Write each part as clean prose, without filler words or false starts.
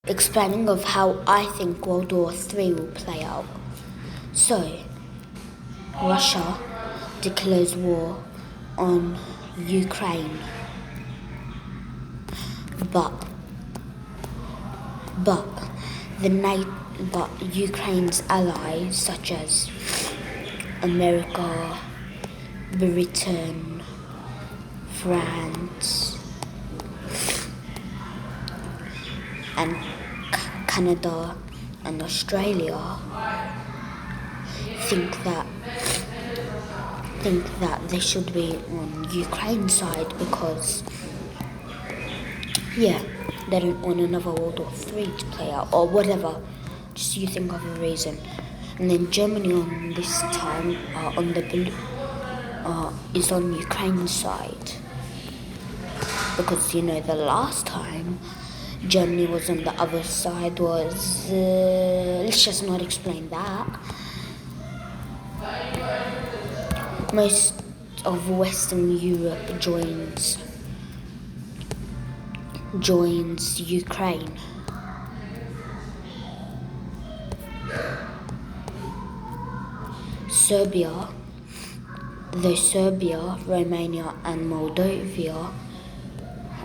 explaining of how I think World War III will play out. So, Russia declares war on Ukraine, but but but Ukraine's allies such as America, Britain, France, and Canada and Australia think that they should be on Ukraine's side because they don't want another World War III to play out or whatever. Just you think of a reason. And then Germany on this time is on Ukraine's side because the last time Germany was on the other side was let's just not explain that. Most of Western Europe joins Ukraine. Serbia, Romania and Moldova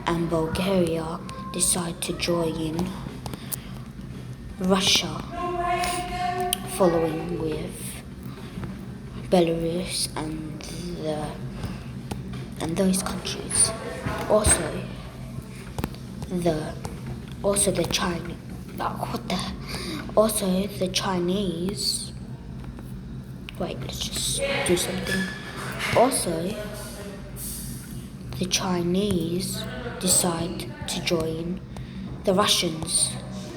and Bulgaria decide to join Russia, following with Belarus and those countries. Also the Chinese. Wait, let's just do something. Also, the Chinese decide to join the Russians,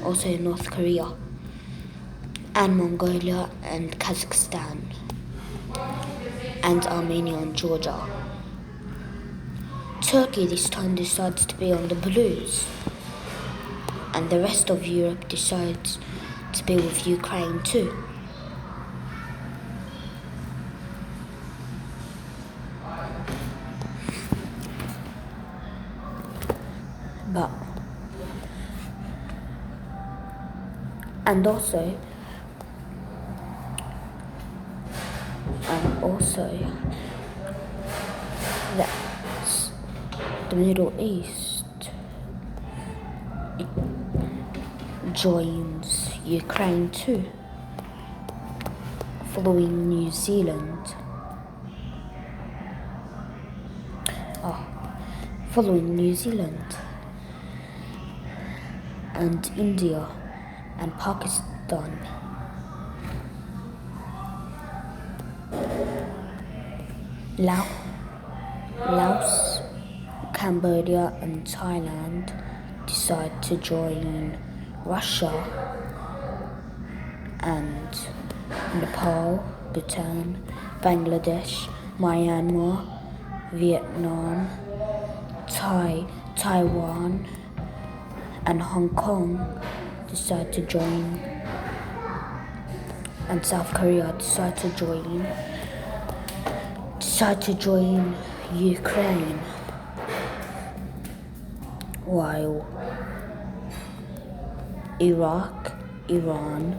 also in North Korea, and Mongolia and Kazakhstan, and Armenia and Georgia. Turkey this time decides to be on the blues, and the rest of Europe decides to be with Ukraine too. And also that the Middle East joins Ukraine too, following New Zealand. And India and Pakistan. Laos, Cambodia and Thailand decide to join Russia, and Nepal, Bhutan, Bangladesh, Myanmar, Vietnam, Taiwan and Hong Kong decide to join, and South Korea decide to join Ukraine, while Iraq, Iran,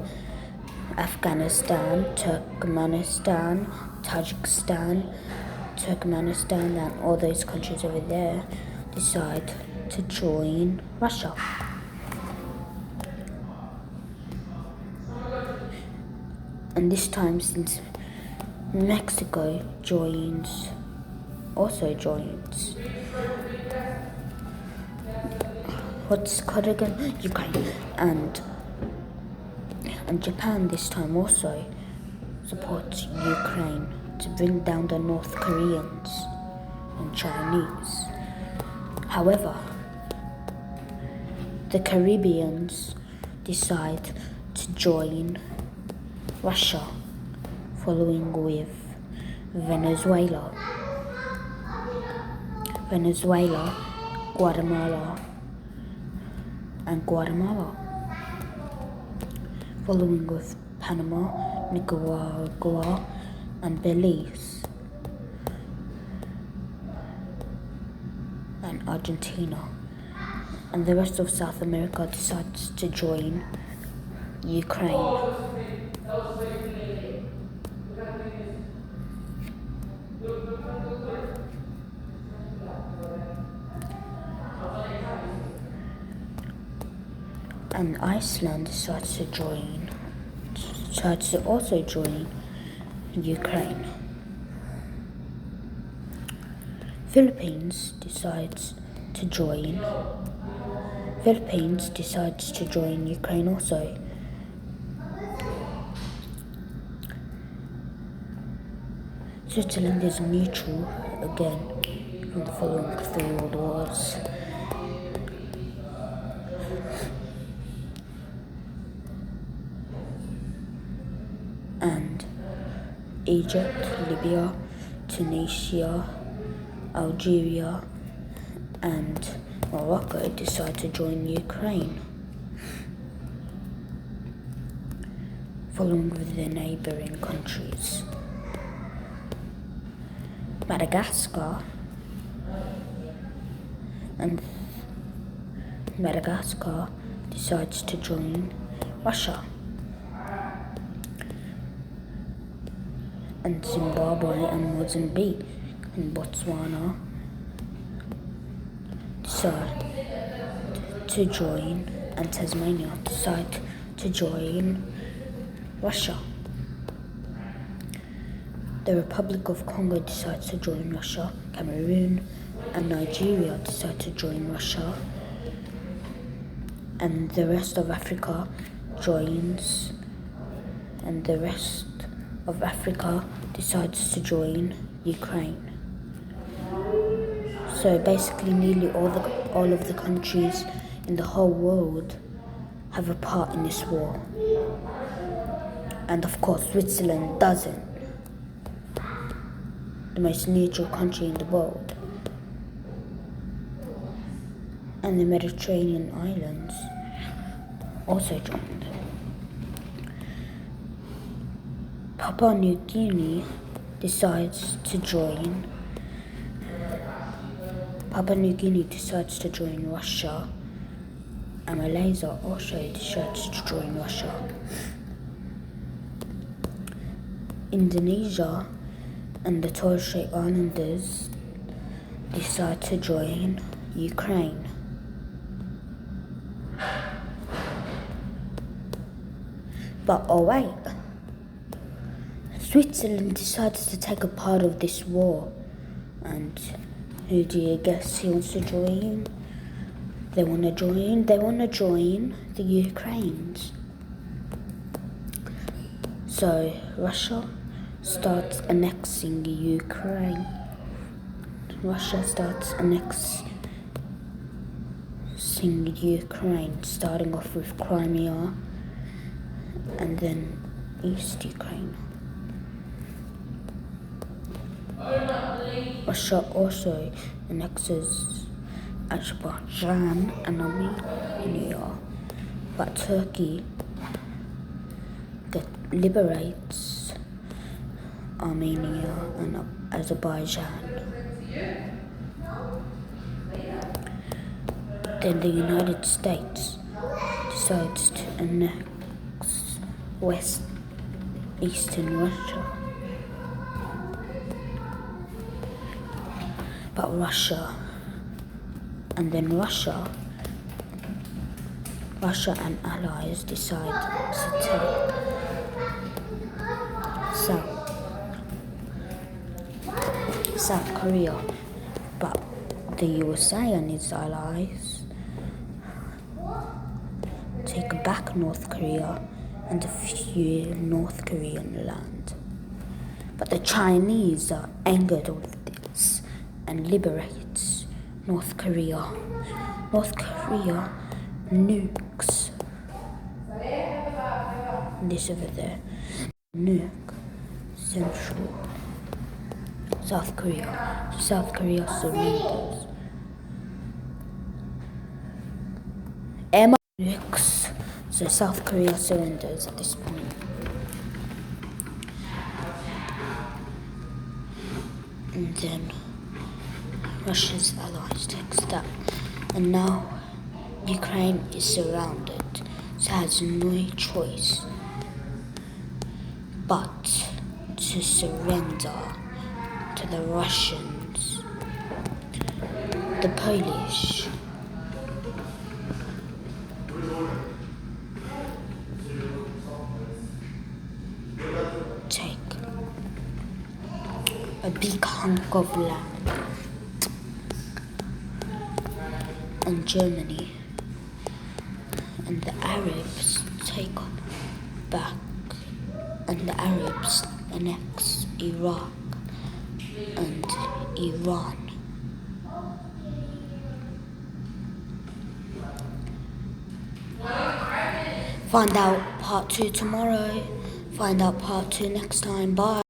Afghanistan, Turkmenistan, Tajikistan, and all those countries over there decide to join Russia. And this time, since Mexico also joins what's called again? Ukraine, and Japan this time also supports Ukraine to bring down the North Koreans and Chinese. However, the Caribbeans decide to join Russia, following with Venezuela, Guatemala, following with Panama, Nicaragua, and Belize, and Argentina. and the rest of South America decides to join Ukraine. And Iceland decides to also join Ukraine. Philippines decides to join Ukraine also. Switzerland is neutral again from the following 3 world wars. And Egypt, Libya, Tunisia, Algeria, and Morocco decide to join Ukraine, following with their neighbouring countries. Madagascar decides to join Russia. And Zimbabwe and Mozambique and Botswana decide to join, and Tasmania decide to join Russia. The Republic of Congo decides to join Russia. Cameroon and Nigeria decide to join Russia. And the rest of Africa joins, and the rest of Africa decides to join Ukraine. So basically nearly all of the countries in the whole world have a part in this war. And of course Switzerland doesn't. The most neutral country in the world. And the Mediterranean islands also joined. Papua New Guinea decides to join Russia, and Malaysia also decides to join Russia. Indonesia and the Torres Strait Islanders decide to join Ukraine. But oh wait, Switzerland decides to take a part of this war, and who do you guess he wants to join? They want to join the Ukrainians. So Russia starts annexing Ukraine. Starting off with Crimea and then East Ukraine. Russia also annexes Azerbaijan and Armenia, but Turkey liberates Armenia and Azerbaijan. Then the United States decides to annex eastern Russia. But Russia and allies decide to take South Korea. But the USA and its allies take back North Korea and a few North Korean land. But the Chinese are angered with this and liberates North Korea. North Korea nukes this over there. Nuke central South Korea. South Korea surrenders. Nukes. So South Korea surrenders at this point. And then Russia's allies takes that. And now Ukraine is surrounded, so has no choice but to surrender to the Russians. The Polish take a big hunk of land, and Germany and the Arabs take back, and the Arabs annex Iraq and Iran. Find out part 2 tomorrow. Find out part 2 next time. Bye.